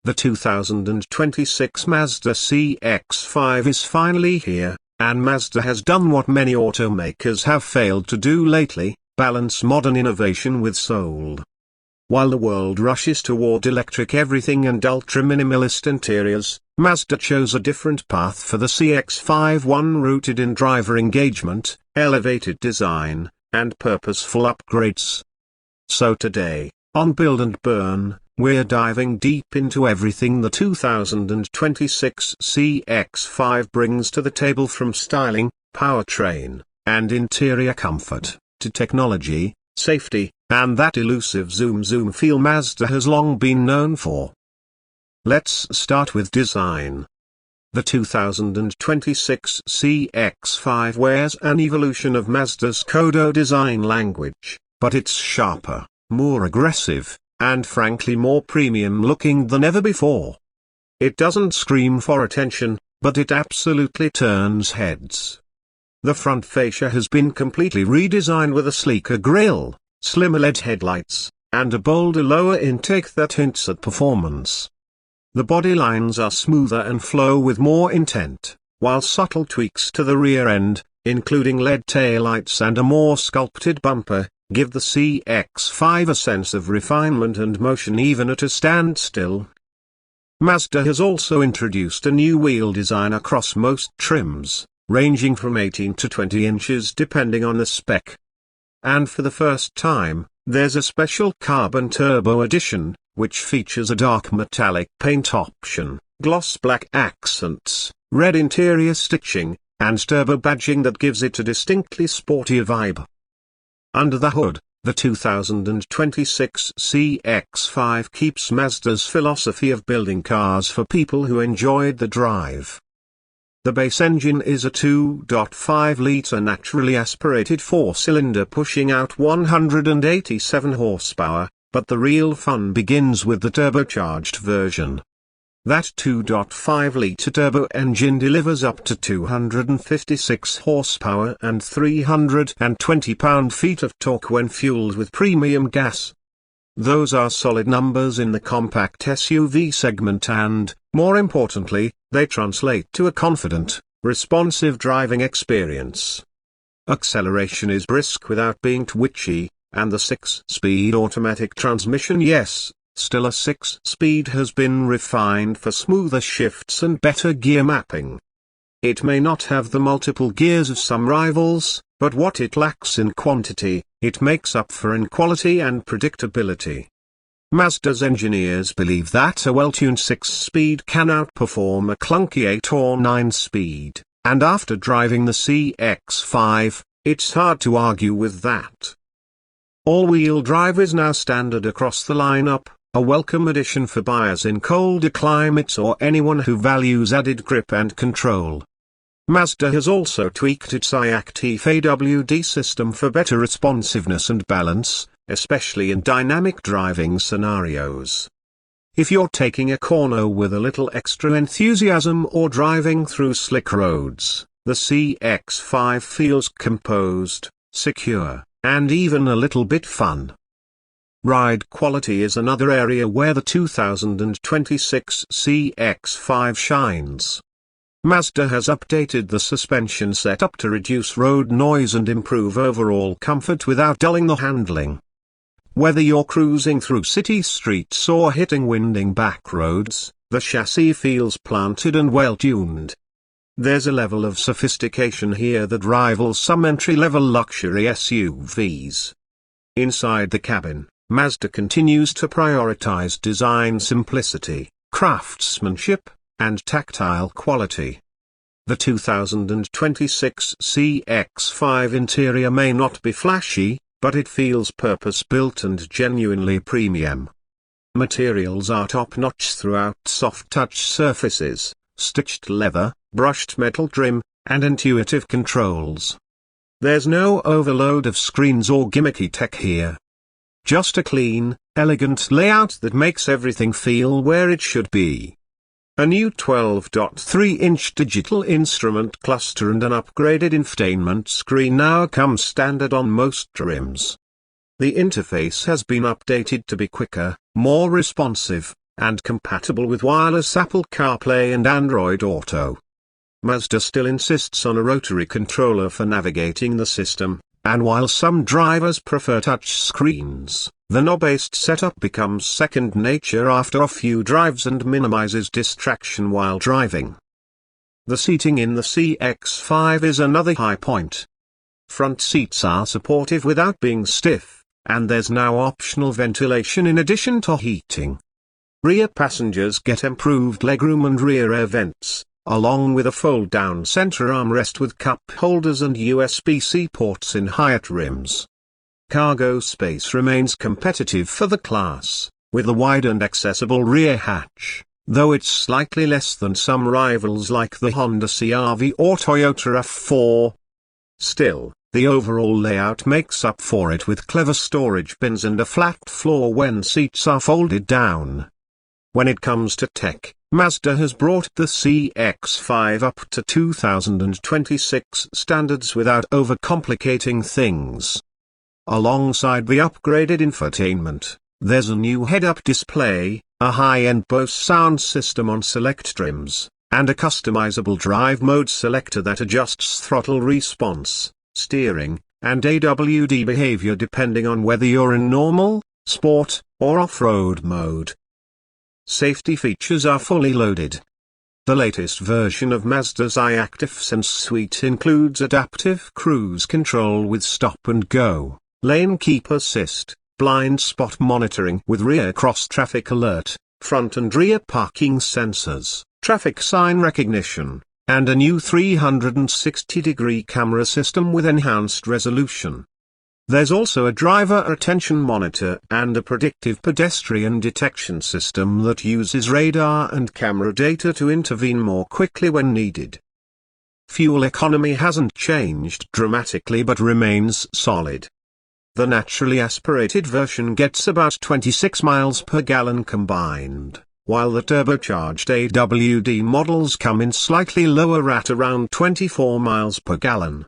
The 2026 Mazda CX-5 is finally here, and Mazda has done what many automakers have failed to do lately: balance modern innovation with soul. While the world rushes toward electric everything and ultra-minimalist interiors, Mazda chose a different path for the CX-5, one rooted in driver engagement, elevated design, and purposeful upgrades. So today, on Build and Burn, we're diving deep into everything the 2026 CX-5 brings to the table, from styling, powertrain, and interior comfort, to technology, safety, and that elusive zoom feel Mazda has long been known for. Let's start with design. The 2026 CX-5 wears an evolution of Mazda's Kodo design language, but it's sharper, more aggressive, and frankly more premium looking than ever before. It doesn't scream for attention, but it absolutely turns heads. The front fascia has been completely redesigned with a sleeker grille, slimmer LED headlights, and a bolder lower intake that hints at performance. The body lines are smoother and flow with more intent, while subtle tweaks to the rear end, including LED taillights and a more sculpted bumper, give the CX-5 a sense of refinement and motion even at a standstill. Mazda has also introduced a new wheel design across most trims, ranging from 18 to 20 inches depending on the spec. And for the first time, there's a special carbon turbo edition, which features a dark metallic paint option, gloss black accents, red interior stitching, and turbo badging that gives it a distinctly sportier vibe. Under the hood, the 2026 CX-5 keeps Mazda's philosophy of building cars for people who enjoyed the drive. The base engine is a 2.5-liter naturally aspirated four-cylinder pushing out 187 horsepower, but the real fun begins with the turbocharged version. That 2.5-liter turbo engine delivers up to 256 horsepower and 320 pound-feet of torque when fueled with premium gas. Those are solid numbers in the compact SUV segment and, more importantly, they translate to a confident, responsive driving experience. Acceleration is brisk without being twitchy, and the 6-speed automatic transmission, yes, still a 6-speed, has been refined for smoother shifts and better gear mapping. It may not have the multiple gears of some rivals, but what it lacks in quantity, it makes up for in quality and predictability. Mazda's engineers believe that a well-tuned 6-speed can outperform a clunky 8 or 9-speed, and after driving the CX-5, it's hard to argue with that. All-wheel drive is now standard across the lineup, a welcome addition for buyers in colder climates or anyone who values added grip and control. Mazda has also tweaked its Skyactiv AWD system for better responsiveness and balance, especially in dynamic driving scenarios. If you're taking a corner with a little extra enthusiasm or driving through slick roads, the CX-5 feels composed, secure, and even a little bit fun. Ride quality is another area where the 2026 CX-5 shines. Mazda has updated the suspension setup to reduce road noise and improve overall comfort without dulling the handling. Whether you're cruising through city streets or hitting winding back roads, the chassis feels planted and well-tuned. There's a level of sophistication here that rivals some entry-level luxury SUVs. Inside the cabin, Mazda continues to prioritize design simplicity, craftsmanship, and tactile quality. The 2026 CX-5 interior may not be flashy, but it feels purpose-built and genuinely premium. Materials are top-notch throughout: soft-touch surfaces, stitched leather, brushed metal trim, and intuitive controls. There's no overload of screens or gimmicky tech here. Just a clean, elegant layout that makes everything feel where it should be. A new 12.3-inch digital instrument cluster and an upgraded infotainment screen now come standard on most trims. The interface has been updated to be quicker, more responsive, and compatible with wireless Apple CarPlay and Android Auto. Mazda still insists on a rotary controller for navigating the system, and while some drivers prefer touch screens, the knob-based setup becomes second nature after a few drives and minimizes distraction while driving. The seating in the CX-5 is another high point. Front seats are supportive without being stiff, and there's now optional ventilation in addition to heating. Rear passengers get improved legroom and rear air vents, along with a fold-down center armrest with cup holders and USB-C ports in higher trims. Cargo space remains competitive for the class, with a wide and accessible rear hatch, though it's slightly less than some rivals like the Honda CR-V or Toyota RAV4. Still, the overall layout makes up for it with clever storage bins and a flat floor when seats are folded down. When it comes to tech, Mazda has brought the CX-5 up to 2026 standards without overcomplicating things. Alongside the upgraded infotainment, there's a new head-up display, a high-end Bose sound system on select trims, and a customizable drive mode selector that adjusts throttle response, steering, and AWD behavior depending on whether you're in normal, sport, or off-road mode. Safety features are fully loaded. The latest version of Mazda Skyactiv Sense suite includes adaptive cruise control with stop and go, lane keep assist, blind spot monitoring with rear cross-traffic alert, front and rear parking sensors, traffic sign recognition, and a new 360-degree camera system with enhanced resolution. There's also a driver attention monitor and a predictive pedestrian detection system that uses radar and camera data to intervene more quickly when needed. Fuel economy hasn't changed dramatically but remains solid. The naturally aspirated version gets about 26 miles per gallon combined, while the turbocharged AWD models come in slightly lower at around 24 miles per gallon.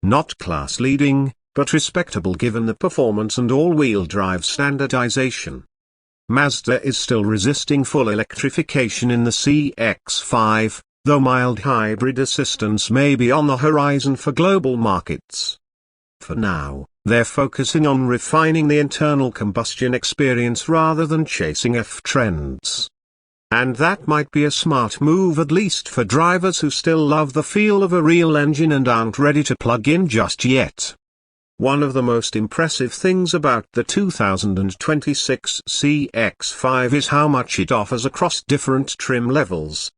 Not class-leading, but respectable given the performance and all-wheel drive standardization. Mazda is still resisting full electrification in the CX-5, though mild hybrid assistance may be on the horizon for global markets. For now, they're focusing on refining the internal combustion experience rather than chasing F-trends. And that might be a smart move, at least for drivers who still love the feel of a real engine and aren't ready to plug in just yet. One of the most impressive things about the 2026 CX-5 is how much it offers across different trim levels.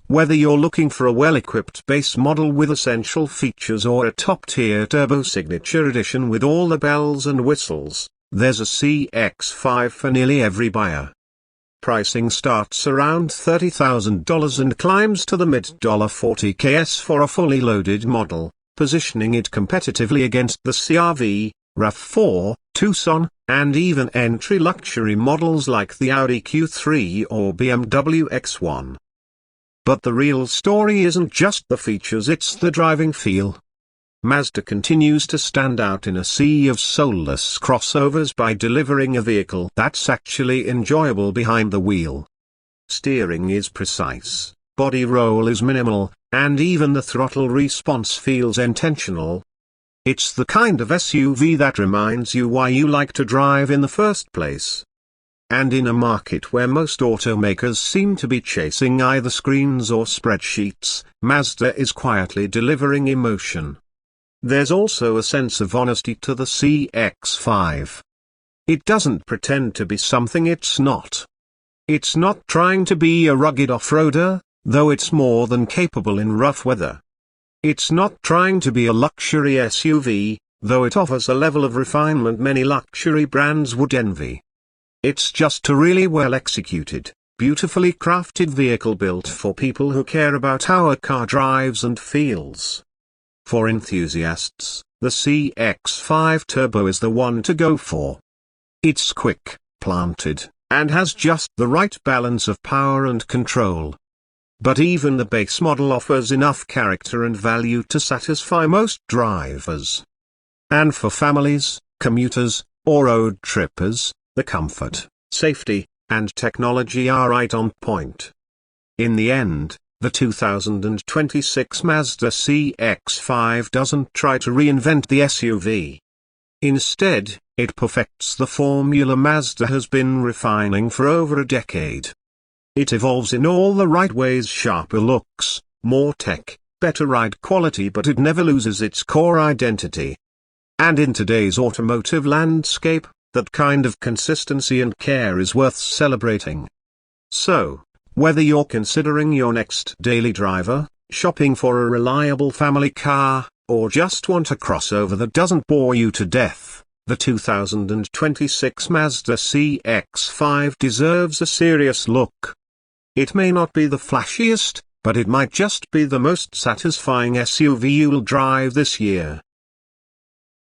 Whether you're looking for a well-equipped base model with essential features or a top-tier Turbo Signature Edition with all the bells and whistles, there's a CX-5 for nearly every buyer. Pricing starts around $30,000 and climbs to the mid-$40Ks for a fully loaded model, positioning it competitively against the CR-V, RAV4, Tucson, and even entry luxury models like the Audi Q3 or BMW X1. But the real story isn't just the features, it's the driving feel. Mazda continues to stand out in a sea of soulless crossovers by delivering a vehicle that's actually enjoyable behind the wheel. Steering is precise, body roll is minimal, and even the throttle response feels intentional. It's the kind of SUV that reminds you why you like to drive in the first place. And in a market where most automakers seem to be chasing either screens or spreadsheets, Mazda is quietly delivering emotion. There's also a sense of honesty to the CX-5. It doesn't pretend to be something it's not. It's not trying to be a rugged off-roader, though it's more than capable in rough weather. It's not trying to be a luxury SUV, though it offers a level of refinement many luxury brands would envy. It's just a really well-executed, beautifully crafted vehicle built for people who care about how a car drives and feels. For enthusiasts, the CX-5 Turbo is the one to go for. It's quick, planted, and has just the right balance of power and control. But even the base model offers enough character and value to satisfy most drivers. And for families, commuters, or road trippers, the comfort, safety, and technology are right on point. In the end, the 2026 Mazda CX-5 doesn't try to reinvent the SUV. Instead, it perfects the formula Mazda has been refining for over a decade. It evolves in all the right ways: sharper looks, more tech, better ride quality, but it never loses its core identity. And in today's automotive landscape, that kind of consistency and care is worth celebrating. So, whether you're considering your next daily driver, shopping for a reliable family car, or just want a crossover that doesn't bore you to death, the 2026 Mazda CX-5 deserves a serious look. It may not be the flashiest, but it might just be the most satisfying SUV you'll drive this year.